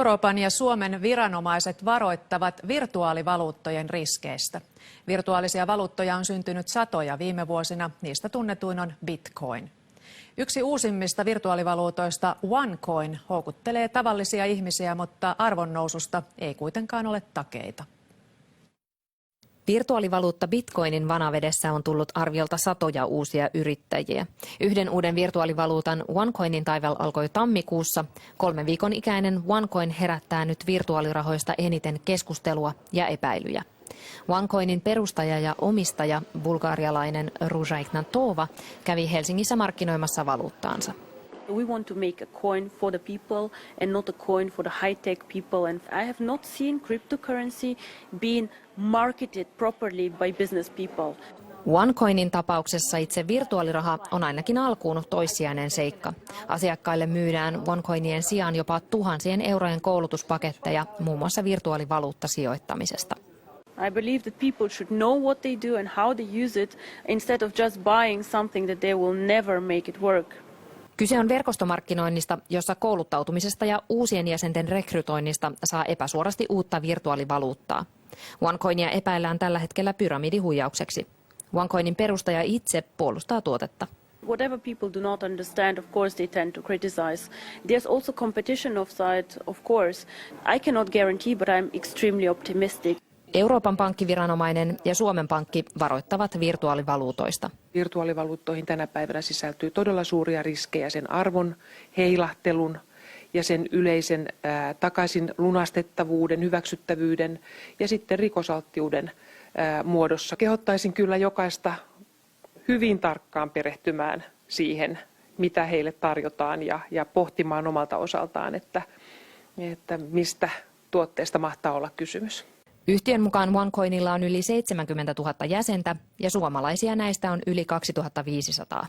Euroopan ja Suomen viranomaiset varoittavat virtuaalivaluuttojen riskeistä. Virtuaalisia valuuttoja on syntynyt satoja viime vuosina, niistä tunnetuin on Bitcoin. Yksi uusimmista virtuaalivaluutoista, OneCoin, houkuttelee tavallisia ihmisiä, mutta arvonnoususta ei kuitenkaan ole takeita. Virtuaalivaluutta Bitcoinin vanavedessä on tullut arviolta satoja uusia yrittäjiä. Yhden uuden virtuaalivaluutan OneCoinin taival alkoi tammikuussa. 3 viikon ikäinen OneCoin herättää nyt virtuaalirahoista eniten keskustelua ja epäilyjä. OneCoinin perustaja ja omistaja, bulgarialainen Ruža Ignatova, kävi Helsingissä markkinoimassa valuuttaansa. We want to make a coin for the people and not a coin for the high-tech people. And I have not seen cryptocurrency being marketed properly by business people. OneCoinin tapauksessa itse virtuaaliraha on ainakin alkuun toissijainen seikka. Asiakkaille myydään OneCoinien sijaan jopa tuhansien eurojen koulutuspaketteja muun muassa virtuaalivaluuttasijoittamisesta. I believe that people should know what they do and how they use it instead of just buying something that they will never make it work. Kyse on verkostomarkkinoinnista, jossa kouluttautumisesta ja uusien jäsenten rekrytoinnista saa epäsuorasti uutta virtuaalivaluuttaa. OneCoinia epäillään tällä hetkellä pyramidihuijaukseksi. OneCoinin perustaja itse puolustaa tuotetta. Whatever people do not understand, of course they tend to criticize. There's also competition offside, of course. I cannot guarantee, but I'm extremely optimistic. Euroopan pankkiviranomainen ja Suomen Pankki varoittavat virtuaalivaluutoista. Virtuaalivaluuttoihin tänä päivänä sisältyy todella suuria riskejä sen arvon heilahtelun ja sen yleisen takaisin lunastettavuuden, hyväksyttävyyden ja sitten rikosalttiuden muodossa. Kehottaisin kyllä jokaista hyvin tarkkaan perehtymään siihen, mitä heille tarjotaan ja pohtimaan omalta osaltaan, että mistä tuotteesta mahtaa olla kysymys. Yhtiön mukaan OneCoinilla on yli 70 000 jäsentä ja suomalaisia näistä on yli 2500.